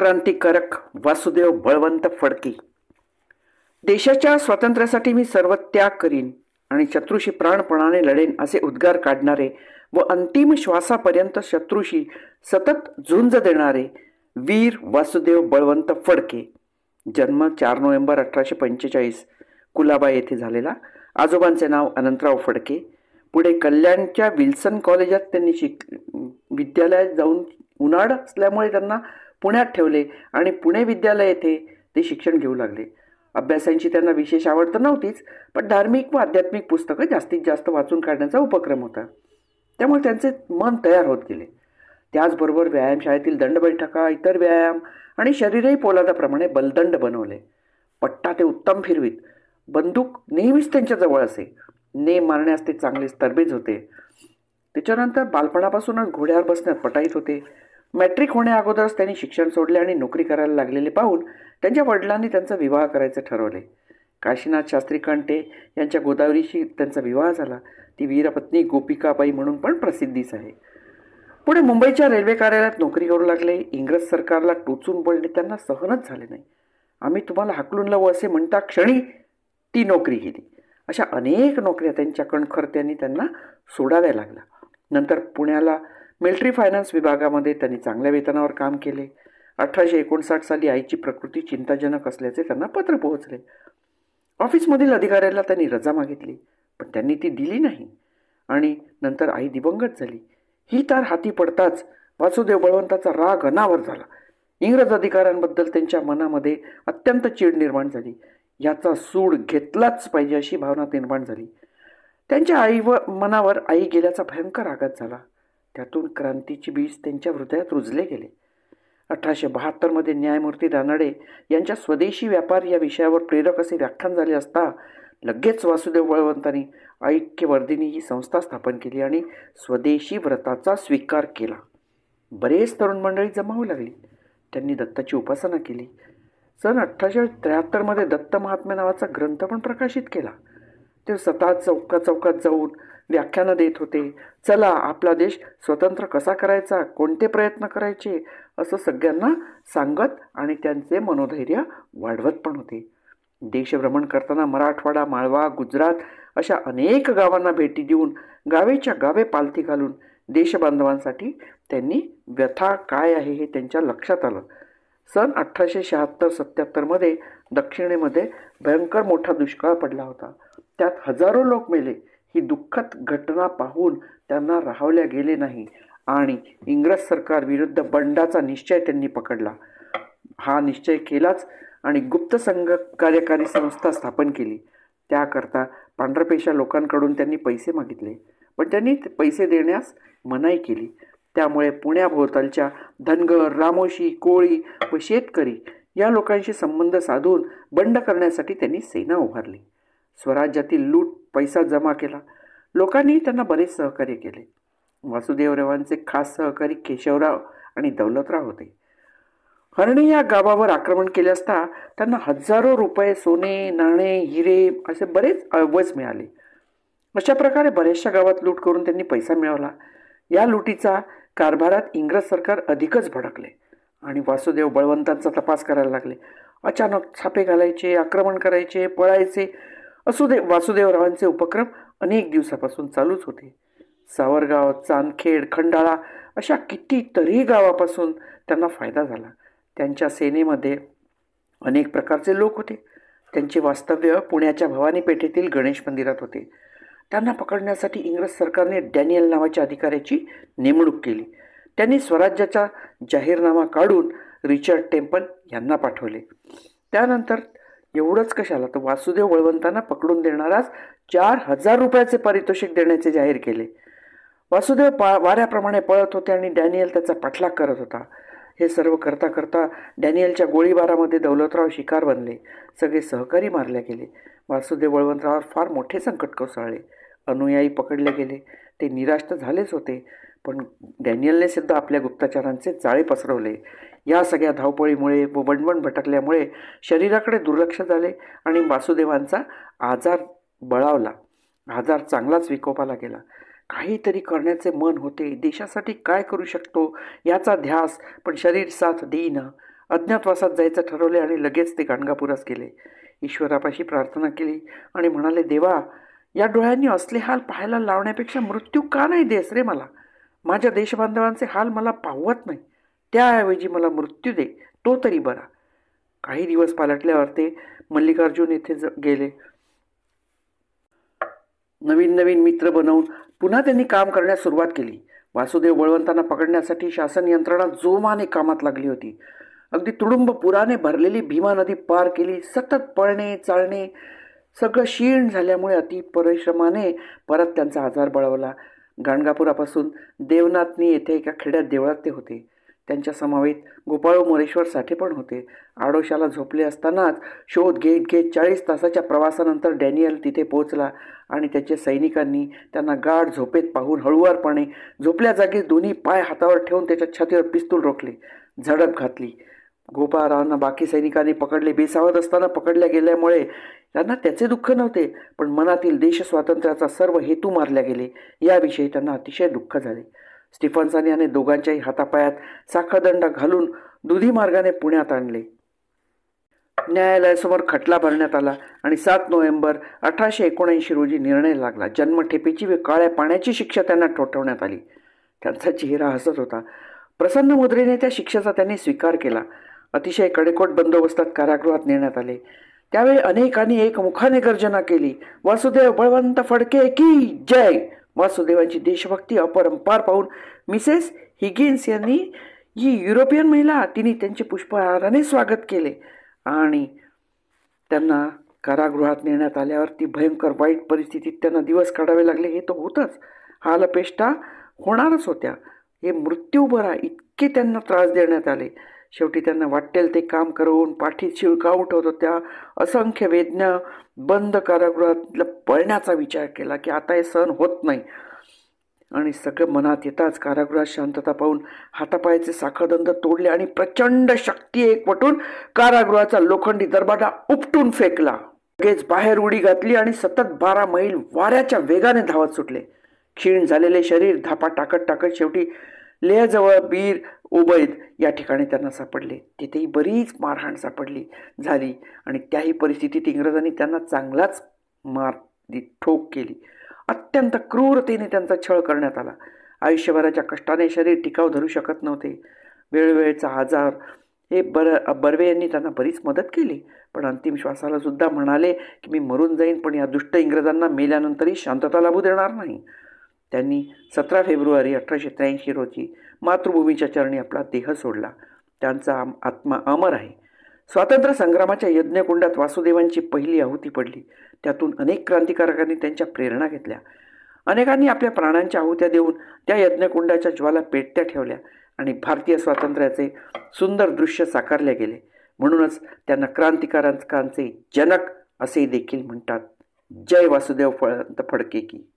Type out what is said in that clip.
क्रांतिकारक वासुदेव बळवंत फडके. देशाच्या स्वातंत्र्यासाठी मी सर्व त्याग करीन आणि शत्रूशी प्राणपणाने लढेन असे उद्गार काढणारे व अंतिम श्वासापर्यंत शत्रूशी सतत झुंज देणारे वीर वासुदेव बळवंत फडके. जन्म 4 नोव्हेंबर 1845 कुलाबा येथे झालेला. आजोबांचे नाव अनंतराव फडके. पुढे कल्याणच्या विल्सन कॉलेजात त्यांनी विद्यालयात जाऊन उन्हाळ असल्यामुळे त्यांना पुण्यात ठेवले आणि पुणे विद्यालय येथे ते शिक्षण घेऊ लागले. अभ्यासांची त्यांना विशेष आवड तर नव्हतीच, पण धार्मिक व आध्यात्मिक पुस्तकं जास्तीत जास्त वाचून काढण्याचा उपक्रम होता. त्यामुळे त्यांचे मन तयार होत गेले. त्याचबरोबर व्यायामशाळेतील दंडबैठका, इतर व्यायाम आणि शरीरही पोलादाप्रमाणे बलदंड बनवले. पट्टा ते उत्तम फिरवीत. बंदूक नेहमीच त्यांच्या जवळ असे. नेम मारण्यास ते चांगलेच तरबेज होते. त्याच्यानंतर बालपणापासूनच घोड्यावर बसण्यात पटाईत होते. मॅट्रिक होण्याअगोदरच त्यांनी शिक्षण सोडले आणि नोकरी करायला लागलेले पाहून त्यांच्या वडिलांनी त्यांचा विवाह करायचे ठरवले. काशीनाथ शास्त्री कंटे यांच्या गोदावरीशी त्यांचा विवाह झाला. ती वीरपत्नी गोपिकाबाई म्हणून पण प्रसिद्धीस आहे. पुढे मुंबईच्या रेल्वे कार्यालयात नोकरी करू लागले. इंग्रज सरकारला टोचून बोलणे त्यांना सहनच झाले नाही. आम्ही तुम्हाला हाकलून लावू असे म्हणता क्षणी ती नोकरी गेली. अशा अनेक नोकऱ्या त्यांच्या कणखरत्यांनी त्यांना सोडाव्या लागल्या. नंतर पुण्याला मिलिटरी फायनान्स विभागामध्ये त्यांनी चांगल्या वेतनावर काम केले. 1859 साली आईची प्रकृती चिंताजनक असल्याचे त्यांना पत्र पोहोचले. ऑफिसमधील अधिकाऱ्याला त्यांनी रजा मागितली, पण त्यांनी ती दिली नाही आणि नंतर आई दिवंगत झाली. ही तार हाती पडताच वासुदेव बळवंताचा राग अनावर झाला. इंग्रज अधिकाऱ्यांबद्दल त्यांच्या मनामध्ये अत्यंत चीड निर्माण झाली. याचा सूड घेतलाच पाहिजे अशी भावना निर्माण झाली. त्यांच्या मनावर आई गेल्याचा भयंकर आघात झाला. त्यातून क्रांतीची बीज त्यांच्या हृदयात रुजले गेले. 1872 न्यायमूर्ती रानडे यांच्या स्वदेशी व्यापार या विषयावर प्रेरक असे व्याख्यान झाले असता लगेच वासुदेव बळवंतांनी ऐक्यवर्धिनी ही संस्था स्थापन केली आणि स्वदेशी व्रताचा स्वीकार केला. बरेच तरुण मंडळी जमा होऊ लागली. त्यांनी दत्ताची उपासना केली. सन 1873 दत्त महात्म्य नावाचा ग्रंथ पण प्रकाशित केला. ते स्वतः चौकात जाऊन व्याख्यानं देत होते. चला, आपला देश स्वतंत्र कसा करायचा, कोणते प्रयत्न करायचे असं सगळ्यांना सांगत आणि त्यांचे मनोधैर्य वाढवत पण होते. देशभ्रमण करताना मराठवाडा, माळवा, गुजरात अशा अनेक गावांना भेटी देऊन गावेच्या गावे पालथी घालून देशबांधवांसाठी त्यांनी व्यथा काय आहे हे त्यांच्या लक्षात आलं. सन 1876-77 दक्षिणेमध्ये भयंकर मोठा दुष्काळ पडला होता. त्यात हजारो लोक मेले. ही दुःखद घटना पाहून त्यांना राहवल्या गेले नाही आणि इंग्रज सरकार विरुद्ध बंडाचा निश्चय त्यांनी पकडला. हा निश्चय केलाच आणि गुप्त संघ कार्यकारी संस्था स्थापन केली. त्याकरता पांढरपेशा लोकांकडून त्यांनी पैसे मागितले, पण त्यांनी पैसे देण्यास मनाई केली. त्यामुळे पुण्याभोवतालच्या धनगर, रामोशी, कोळी व शेतकरी या लोकांशी संबंध साधून बंड करण्यासाठी त्यांनी सेना उभारली. स्वराज्यातील लूट पैसा जमा केला. लोकांनी त्यांना बरेच सहकार्य केले. वासुदेवरावांचे खास सहकारी केशवराव आणि दौलतराव होते. हरणी या गावावर आक्रमण केले असता त्यांना हजारो रुपये सोने, नाणे, हिरे असे बरेच अवज मिळाले. अशा प्रकारे बऱ्याचशा गावात लूट करून त्यांनी पैसा मिळवला. या लुटीचा कारभारात इंग्रज सरकार अधिकच भडकले आणि वासुदेव बळवंतांचा तपास करायला लागले. अचानक छापे घालायचे, आक्रमण करायचे, पळायचे वासुदेवरावांचे उपक्रम अनेक दिवसापासून चालूच होते. सावरगाव, चांदखेड, खंडाळा अशा कितीतरी गावापासून त्यांना फायदा झाला. त्यांच्या सेनेमध्ये अनेक प्रकारचे लोक होते. त्यांचे वास्तव्य पुण्याच्या भवानी पेठेतील गणेश मंदिरात होते. त्यांना पकडण्यासाठी इंग्रज सरकारने डॅनियल नावाच्या अधिकाऱ्याची नेमणूक केली. त्यांनी स्वराज्याचा जाहीरनामा काढून रिचर्ड टेम्पल यांना पाठवले. त्यानंतर एवढंच कशाला, तर वासुदेव बळवंतांना पकडून देणाराच 4000 रुपयाचे पारितोषिक देण्याचे जाहीर केले. वासुदेव वाऱ्याप्रमाणे पळत होते आणि डॅनियल त्याचा पाठलाग करत होता. हे सर्व करता करता डॅनियलच्या गोळीबारामध्ये दौलतराव शिकार बनले. सगळे सहकारी मारले गेले. वासुदेव बळवंतरावावर फार मोठे संकट कोसळले. अनुयायी पकडले गेले. ते निराश तर झालेच होते, पण डॅनियलने सुद्धा आपल्या गुप्तचरांचे जाळे पसरवले. या सगळ्या धावपळीमुळे व वणवण भटकल्यामुळे शरीराकडे दुर्लक्ष झाले आणि वासुदेवांचा आजार बळावला. आजार चांगलाच विकोपाला गेला. काहीतरी करण्याचे मन होते. देशासाठी काय करू शकतो याचा ध्यास, पण शरीर साथ देईना. अज्ञातवासात जायचं ठरवले आणि लगेच ते गाणगापुरास गेले. ईश्वरापाशी प्रार्थना केली आणि म्हणाले, देवा, या डोळ्यांनी असले हाल पाहायला लावण्यापेक्षा मृत्यू का नाही देस रे मला? माझ्या देशबांधवांचे हाल मला पाहवत नाही. त्याऐवजी मला मृत्यू दे, तो तरी बरा. काही दिवस पालटल्यावर ते मल्लिकार्जुन येथे गेले. नवीन नवीन मित्र बनवून पुन्हा त्यांनी काम करण्यास सुरुवात केली. वासुदेव बळवंतांना पकडण्यासाठी शासन यंत्रणा जोमाने कामात लागली होती. अगदी तुडुंब पुराने भरलेली भीमा नदी पार केली. सतत पळणे चालणे सगळं क्षीण झाल्यामुळे अति परिश्रमाने परत त्यांचा आजार बळवला. गाणगापुरापासून देवनाथनी येथे एका खेड्यात देवळात ते होते. त्यांच्या समवेत गोपाळ मोरेश्वर साठे पण होते. आडोशाला झोपले असतानाच शोध घेत घेत 40 तासाच्या प्रवासानंतर डॅनियल तिथे पोहोचला आणि त्याच्या सैनिकांनी त्यांना गाढ झोपेत पाहून हळुवारपणे झोपल्या जागी दोन्ही पाय हातावर ठेवून त्याच्या छातीवर पिस्तूल रोखले. झडप घातली. गोपाळरावांना बाकी सैनिकांनी पकडले. बेसावध असताना पकडल्या गेल्यामुळे त्यांना त्याचे दुःख नव्हते, पण मनातील देश स्वातंत्र्याचा सर्व हेतू मारल्या गेले याविषयी त्यांना अतिशय दुःख झाले. स्टीफन्सन याने दोघांच्याही हातापायात साखळदंड घालून दुधी मार्गाने पुण्यात आणले. न्यायालयासमोर खटला भरण्यात आला आणि 7 नोव्हेंबर 1879 रोजी निर्णय लागला. जन्मठेपेची व काळ्या पाण्याची शिक्षा त्यांना ठोठावण्यात आली. त्यांचा चेहरा हसत होता. प्रसन्न मुद्रेने त्या शिक्षेचा त्यांनी स्वीकार केला. अतिशय कडेकोट बंदोबस्तात कारागृहात नेण्यात आले. त्यावेळी अनेकांनी एकमुखाने गर्जना केली, वासुदेव बळवंत फडके की जय. वासुदेवांची देशभक्ती अपरंपार पाहून मिसेस हिगिन्स यांनी, ही युरोपियन महिला, तिने त्यांचे पुष्पहाराने स्वागत केले आणि त्यांना कारागृहात नेण्यात आल्यावर ती भयंकर वाईट परिस्थितीत त्यांना दिवस काढावे लागले. हे तर होतच, हालअपेष्टा होणारच होत्या. हे मृत्यू बरा इतके त्यांना त्रास देण्यात आले. शेवटी त्यांना वाटेल ते काम करून पाठीत शिळका उठवत होत्या. असंख्य वेदना बंद कारागृहात पळण्याचा विचार केला की आता हे सहन होत नाही आणि सगळं मनात येताच कारागृहात शांतता पाहून हातापायाचे साखळदंड तोडले आणि प्रचंड शक्ती एकवटून कारागृहाचा लोखंडी दरवाजा उपटून फेकला. लगेच बाहेर उडी घातली आणि सतत 12 मैल वाऱ्याच्या वेगाने धावत सुटले. क्षीण झालेले शरीर धापा टाकत टाकत शेवटी लेहजवळ बीर उबैद या ठिकाणी त्यांना सापडले. तिथेही बरीच मारहाण झाली आणि त्याही परिस्थितीत इंग्रजांनी त्यांना चांगलाच ठोक केली. अत्यंत क्रूरतेने त्यांचा छळ करण्यात आला. आयुष्यभराच्या कष्टाने शरीर टिकाव धरू शकत नव्हते. वेळोवेळचा आजार हे बर्वे यांनी त्यांना बरीच मदत केली, पण अंतिम श्वासाला सुद्धा म्हणाले की मी मरून जाईन, पण या दुष्ट इंग्रजांना मेल्यानंतरही शांतता लाभू देणार नाही. त्यांनी 17 फेब्रुवारी 1883 रोजी मातृभूमीच्या चरणी आपला देह सोडला. त्यांचा आत्मा अमर आहे. स्वातंत्र्य संग्रामाच्या यज्ञकुंडात वासुदेवांची पहिली आहुती पडली. त्यातून अनेक क्रांतिकारकांनी त्यांच्या प्रेरणा घेतल्या. अनेकांनी आपल्या प्राणांच्या आहुत्या देऊन त्या यज्ञकुंडाच्या ज्वाला पेटत्या ठेवल्या आणि भारतीय स्वातंत्र्याचे सुंदर दृश्य साकारले गेले. म्हणूनच त्यांना क्रांतिकारकांचे जनक असे देखील म्हणतात. जय वासुदेव बळवंत फडके की.